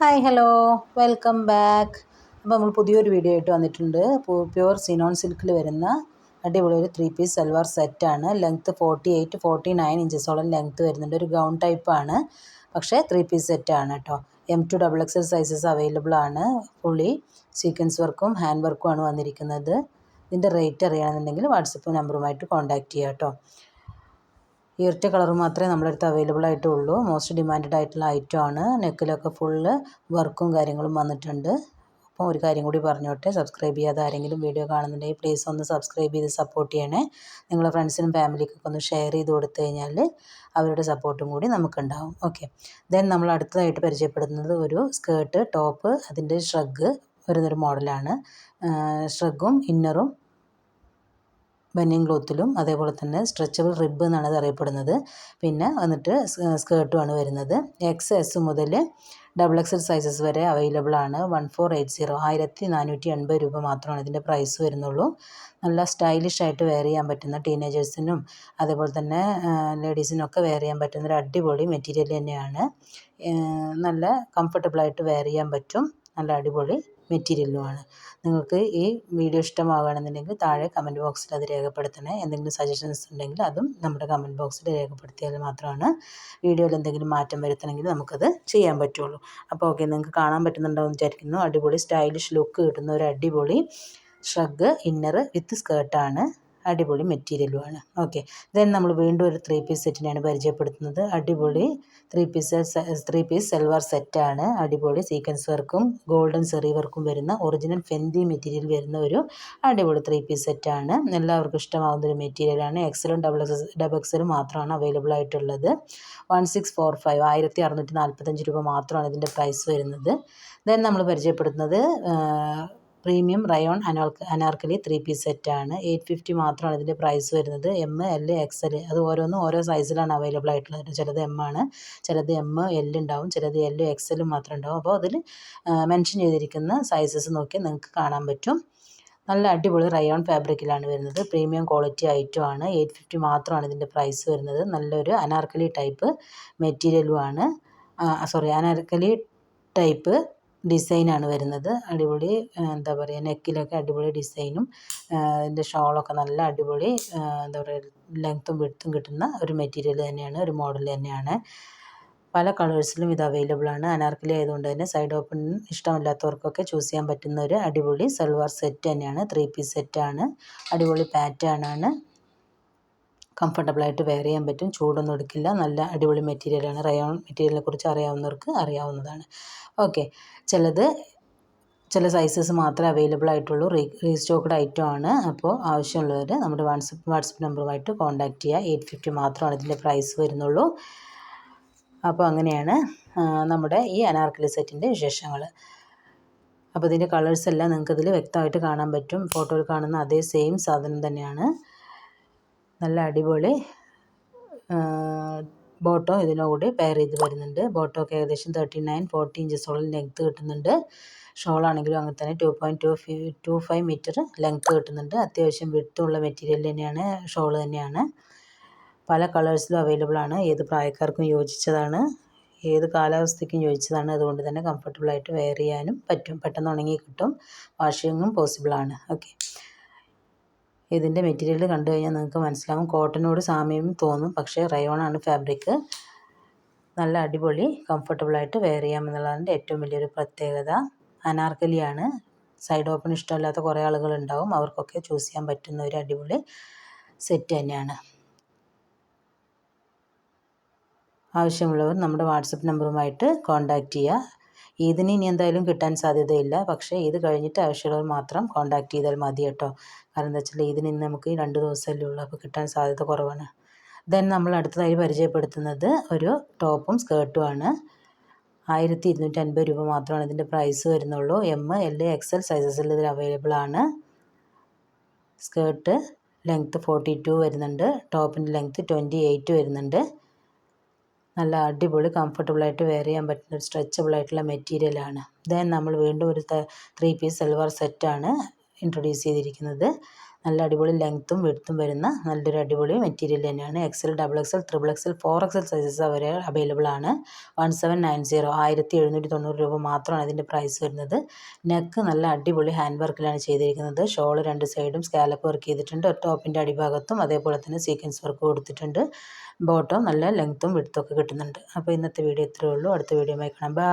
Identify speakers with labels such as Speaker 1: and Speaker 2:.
Speaker 1: Hi hello welcome back. അപ്പോൾ നമ്മൾ പുതിയൊരു വീഡിയോ ആയിട്ട് വന്നിട്ടുണ്ട്. പ്യുവർ സിനോൺ സിൽക്കിൽ വരുന്ന അടിപൊളി ഒരു 3 പീസ് സൽവാർ സെറ്റാണ്. ലെങ്ത്ത് 48-49 ഇഞ്ചസോളം ലെങ്ത്ത് വരുന്നുണ്ട്. ഒരു ഗൗൺ ടൈപ്പാണ്, പക്ഷേ 3 പീസ് സെറ്റാണ് കേട്ടോ. M2 XXL സൈസസ് അവൈലബിൾ ആണ്. ഫുള്ളി സീക്വൻസ് വർക്കും ഹാൻഡ് വർക്കും ആണ് വന്നിരിക്കുന്നത്. ഇതിൻ്റെ റേറ്റ് അറിയണമെന്നുണ്ടെങ്കിൽ വാട്സപ്പ് നമ്പറുമായിട്ട് കോൺടാക്റ്റ് ചെയ്യാം കേട്ടോ. ഈ ഒറ്റ കളർ മാത്രമേ നമ്മുടെ അടുത്ത് അവൈലബിൾ ആയിട്ടുള്ളൂ. മോസ്റ്റ് ഡിമാൻഡഡ് ആയിട്ടുള്ള ഐറ്റം ആണ്. നെക്കിലൊക്കെ ഫുള്ള് വർക്കും കാര്യങ്ങളും വന്നിട്ടുണ്ട്. അപ്പോൾ ഒരു കാര്യം കൂടി പറഞ്ഞോട്ടെ, സബ്സ്ക്രൈബ് ചെയ്യാതെ ആരെങ്കിലും വീഡിയോ കാണുന്നുണ്ടെങ്കിൽ പ്ലീസ് ഒന്ന് സബ്സ്ക്രൈബ് ചെയ്ത് സപ്പോർട്ട് ചെയ്യണേ. നിങ്ങളുടെ ഫ്രണ്ട്സിനും ഫാമിലിക്കൊക്കെ ഒന്ന് ഷെയർ ചെയ്ത് കൊടുത്തു കഴിഞ്ഞാൽ അവരുടെ സപ്പോർട്ടും കൂടി നമുക്കുണ്ടാവും. ഓക്കെ, ദെൻ നമ്മൾ അടുത്തതായിട്ട് പരിചയപ്പെടുന്നത് ഒരു സ്കേർട്ട് ടോപ്പ്, അതിൻ്റെ ഷ്രഗ് വരുന്നൊരു മോഡലാണ്. ഷ്രഗും ഇന്നറും ബനിയൻ ക്ലോത്തിലും അതേപോലെ തന്നെ സ്ട്രെച്ചബിൾ റിബ് എന്നാണ് അത് അറിയപ്പെടുന്നത്. പിന്നെ വന്നിട്ട് സ്കേർട്ടുമാണ് വരുന്നത്. XS മുതൽ XXL സൈസസ് വരെ അവൈലബിൾ ആണ്. 1480 1480 രൂപ മാത്രമാണ് ഇതിൻ്റെ പ്രൈസ് വരുന്നുള്ളൂ. നല്ല സ്റ്റൈലിഷ് ആയിട്ട് വെയർ ചെയ്യാൻ പറ്റുന്ന ടീനേജേഴ്സിനും അതേപോലെ തന്നെ ലേഡീസിനൊക്കെ വെയർ ചെയ്യാൻ പറ്റുന്ന ഒരു അടിപൊളി മെറ്റീരിയൽ തന്നെയാണ്. നല്ല കംഫർട്ടബിളായിട്ട് വെയർ ചെയ്യാൻ പറ്റും. നല്ല അടിപൊളി മെറ്റീരിയലുമാണ്. നിങ്ങൾക്ക് ഈ വീഡിയോ ഇഷ്ടമാവുകയാണെന്നുണ്ടെങ്കിൽ താഴെ കമൻറ്റ് ബോക്സിൽ അത് രേഖപ്പെടുത്തണേ. എന്തെങ്കിലും സജഷൻസ് ഉണ്ടെങ്കിൽ അതും നമ്മുടെ കമൻറ്റ് ബോക്സിൽ രേഖപ്പെടുത്തിയാൽ മാത്രമാണ് വീഡിയോയിൽ എന്തെങ്കിലും മാറ്റം വരുത്തണമെങ്കിൽ നമുക്കത് ചെയ്യാൻ പറ്റുള്ളൂ. അപ്പോൾ ഓക്കെ, നിങ്ങൾക്ക് കാണാൻ പറ്റുന്നുണ്ടാവും വിചാരിക്കുന്നു. അടിപൊളി സ്റ്റൈലിഷ് ലുക്ക് കിട്ടുന്ന ഒരു അടിപൊളി ഷ്രഗ് ഇന്നർ വിത്ത് സ്കേർട്ടാണ്. അടിപൊളി മെറ്റീരിയലുമാണ്. ഓക്കെ, ദെൻ നമ്മൾ വീണ്ടും ഒരു 3 പീസ് സെറ്റിനെയാണ് പരിചയപ്പെടുത്തുന്നത്. അടിപൊളി 3 പീസ് സൽവാർ സെറ്റാണ്. അടിപൊളി സീക്വൻസ് വർക്കും ഗോൾഡൻ സെറി വർക്കും വരുന്ന ഒറിജിനൽ ഫെൻഡി മെറ്റീരിയൽ വരുന്ന ഒരു അടിപൊളി 3 പീസ് സെറ്റാണ്. എല്ലാവർക്കും ഇഷ്ടമാവുന്ന ഒരു മെറ്റീരിയലാണ്. എക്സലും XXL മാത്രമാണ് അവൈലബിൾ ആയിട്ടുള്ളത്. 1645 1645 രൂപ മാത്രമാണ് ഇതിൻ്റെ പ്രൈസ് വരുന്നത്. ദെൻ നമ്മൾ പരിചയപ്പെടുത്തുന്നത് പ്രീമിയം റയോൺ അനാർക്കലി 3 പീസ് സെറ്റാണ്. 850 മാത്രമാണ് ഇതിൻ്റെ പ്രൈസ് വരുന്നത്. ML XL അത് ഓരോന്നും ഓരോ സൈസിലാണ് അവൈലബിൾ ആയിട്ടുള്ളത്. ചിലത് M ആണ്, ചിലത് ML ഉണ്ടാവും, ചിലത് L XL മാത്രം ഉണ്ടാവും. അപ്പോൾ അതിൽ മെൻഷൻ ചെയ്തിരിക്കുന്ന സൈസസ് നോക്കി നിങ്ങൾക്ക് കാണാൻ പറ്റും. നല്ല അടിപൊളി റയോൺ ഫാബ്രിക്കിലാണ് വരുന്നത്. പ്രീമിയം ക്വാളിറ്റി ഐറ്റം ആണ്. 850 മാത്രമാണ് ഇതിൻ്റെ പ്രൈസ് വരുന്നത്. നല്ലൊരു അനാർക്കലി ടൈപ്പ് മെറ്റീരിയലുമാണ്. അനാർക്കലി ടൈപ്പ് ഡിസൈനാണ് വരുന്നത്. അടിപൊളി എന്താ പറയുക, നെക്കിലൊക്കെ അടിപൊളി ഡിസൈനും ഇതിൻ്റെ ഷോളൊക്കെ നല്ല അടിപൊളി എന്താ പറയുക ലെങ്ത്തും വിഡ്ത്തും കിട്ടുന്ന ഒരു മെറ്റീരിയൽ തന്നെയാണ്, ഒരു മോഡൽ തന്നെയാണ്. പല കളേഴ്സിലും ഇത് അവൈലബിൾ ആണ്. അനാർക്കലി ആയതുകൊണ്ട് തന്നെ സൈഡ് ഓപ്പൺ ഇഷ്ടമില്ലാത്തവർക്കൊക്കെ ചൂസ് ചെയ്യാൻ പറ്റുന്ന ഒരു അടിപൊളി സൽവാർ സെറ്റ് തന്നെയാണ്. 3 പീസ് സെറ്റാണ്. അടിപൊളി പാറ്റേൺ ആണ്. കംഫർട്ടബിളായിട്ട് വെയർ ചെയ്യാൻ പറ്റും. ചൂടൊന്നും എടുക്കില്ല. നല്ല അടിപൊളി മെറ്റീരിയലാണ്. റയോൺ മെറ്റീരിയലിനെ കുറിച്ച് അറിയാവുന്നവർക്ക് അറിയാവുന്നതാണ്. ഓക്കെ, ചില സൈസസ് മാത്രമേ അവൈലബിൾ ആയിട്ടുള്ളൂ. റീസ്റ്റോക്ക്ഡ് ഐറ്റം ആണ്. അപ്പോൾ ആവശ്യമുള്ളവർ നമ്മുടെ വാട്സപ്പ് നമ്പറുമായിട്ട് കോൺടാക്റ്റ് ചെയ്യുക. 850 മാത്രമാണ് ഇതിൻ്റെ പ്രൈസ് വരുന്നുള്ളൂ. അപ്പോൾ അങ്ങനെയാണ് നമ്മുടെ ഈ അനാർക്കലി സെറ്റിൻ്റെ വിശേഷങ്ങൾ. അപ്പോൾ ഇതിൻ്റെ കളേഴ്സ് എല്ലാം നിങ്ങൾക്ക് ഇതിൽ വ്യക്തമായിട്ട് കാണാൻ പറ്റും. ഫോട്ടോയിൽ കാണുന്ന അതേ സെയിം സാധനം തന്നെയാണ്. നല്ല അടിപൊളി ബോട്ടോ ഇതിനോട് പെയർ ചെയ്ത് വരുന്നുണ്ട്. ബോട്ടോക്ക് ഏകദേശം 39-40 ഇഞ്ചസോളം ലെങ്ത്ത് കിട്ടുന്നുണ്ട്. ഷോളാണെങ്കിലും അങ്ങനെ തന്നെ 2.25 മീറ്റർ ലെങ്ത്ത് കിട്ടുന്നുണ്ട്. അത്യാവശ്യം വിഡ്ത്തുള്ള മെറ്റീരിയൽ തന്നെയാണ്. ഷോൾ തന്നെയാണ്. പല കളേഴ്സിലും അവൈലബിൾ ആണ്. ഏത് പ്രായക്കാർക്കും യോജിച്ചതാണ്, ഏത് കാലാവസ്ഥയ്ക്കും യോജിച്ചതാണ്. അതുകൊണ്ട് തന്നെ കംഫർട്ടബിളായിട്ട് വെയർ ചെയ്യാനും പറ്റും. പെട്ടെന്ന് ഉണങ്ങി കിട്ടും. വാഷിങ്ങും പോസിബിളാണ്. ഓക്കെ, ഇതിൻ്റെ മെറ്റീരിയൽ കണ്ടു കഴിഞ്ഞാൽ നിങ്ങൾക്ക് മനസ്സിലാവും. കോട്ടനോട് സാമ്യം തോന്നും, പക്ഷേ റയോണാണ് ഫാബ്രിക്. നല്ല അടിപൊളി കംഫർട്ടബിളായിട്ട് വെയർ ചെയ്യാമെന്നുള്ളതിൻ്റെ ഏറ്റവും വലിയൊരു പ്രത്യേകത. അനാർക്കലിയാണ്. സൈഡ് ഓപ്പൺ ഇഷ്ടമില്ലാത്ത കുറേ ആളുകളുണ്ടാവും. അവർക്കൊക്കെ ചൂസ് ചെയ്യാൻ പറ്റുന്ന ഒരു അടിപൊളി സെറ്റ് തന്നെയാണ്. ആവശ്യമുള്ളവർ നമ്മുടെ വാട്സപ്പ് നമ്പറുമായിട്ട് കോൺടാക്റ്റ് ചെയ്യുക. ഇതിന് ഇനി എന്തായാലും കിട്ടാൻ സാധ്യതയില്ല, പക്ഷേ ഇത് കഴിഞ്ഞിട്ട് ആവശ്യമുള്ളവർ മാത്രം കോൺടാക്റ്റ് ചെയ്താൽ മതി കേട്ടോ. കാരണം എന്താ വെച്ചാൽ ഇതിന് ഇന്ന് നമുക്ക് 2 ദിവസമല്ലേ ഉള്ളൂ, അപ്പോൾ കിട്ടാൻ സാധ്യത കുറവാണ്. ദെൻ നമ്മൾ അടുത്തതായി പരിചയപ്പെടുത്തുന്നത് ഒരു ടോപ്പും സ്കേർട്ടുമാണ്. 1250 രൂപ മാത്രമാണ് ഇതിൻ്റെ പ്രൈസ് വരുന്നുള്ളൂ. ML XL സൈസസിൽ ഇതിൽ അവൈലബിൾ ആണ്. സ്കേർട്ട് ലെങ്ത്ത് 42 വരുന്നുണ്ട്. ടോപ്പിൻ്റെ ലെങ്ത്ത് 28 വരുന്നുണ്ട്. നല്ല അടിപൊളി കംഫർട്ടബിളായിട്ട് വെയർ ചെയ്യാൻ പറ്റുന്ന ഒരു സ്ട്രെച്ചബിൾ ആയിട്ടുള്ള മെറ്റീരിയലാണ്. ദെൻ നമ്മൾ വീണ്ടും ഒരു 3 പീസ് സൽവാർ സെറ്റാണ് ഇൻട്രൊഡ്യൂസ് ചെയ്തിരിക്കുന്നത്. നല്ല അടിപൊളി ലെങ്ത്തും വിഡ്ത്തും വരുന്ന നല്ലൊരു അടിപൊളി മെറ്റീരിയൽ തന്നെയാണ്. XL, double XL, triple XL, 4XL sizes വരെ അവൈലബിൾ ആണ്. 1790 1790 മാത്രമാണ് ഇതിൻ്റെ പ്രൈസ് വരുന്നത്. നെക്ക് നല്ല അടിപൊളി ഹാൻഡ് വർക്കിലാണ് ചെയ്തിരിക്കുന്നത്. ഷോൾ 2 സൈഡും സ്കാലപ്പ് വർക്ക് ചെയ്തിട്ടുണ്ട്. ടോപ്പിൻ്റെ അടിഭാഗത്തും അതേപോലെ തന്നെ സീക്വൻസ് വർക്ക് കൊടുത്തിട്ടുണ്ട്. ബോട്ടം നല്ല ലെങ്ത്തും വിഡ്ത്തും ഒക്കെ കിട്ടുന്നുണ്ട്. അപ്പോൾ ഇന്നത്തെ വീഡിയോ ഇത്രയേ ഉള്ളൂ. അടുത്ത വീഡിയോ കാണാം. ബൈ.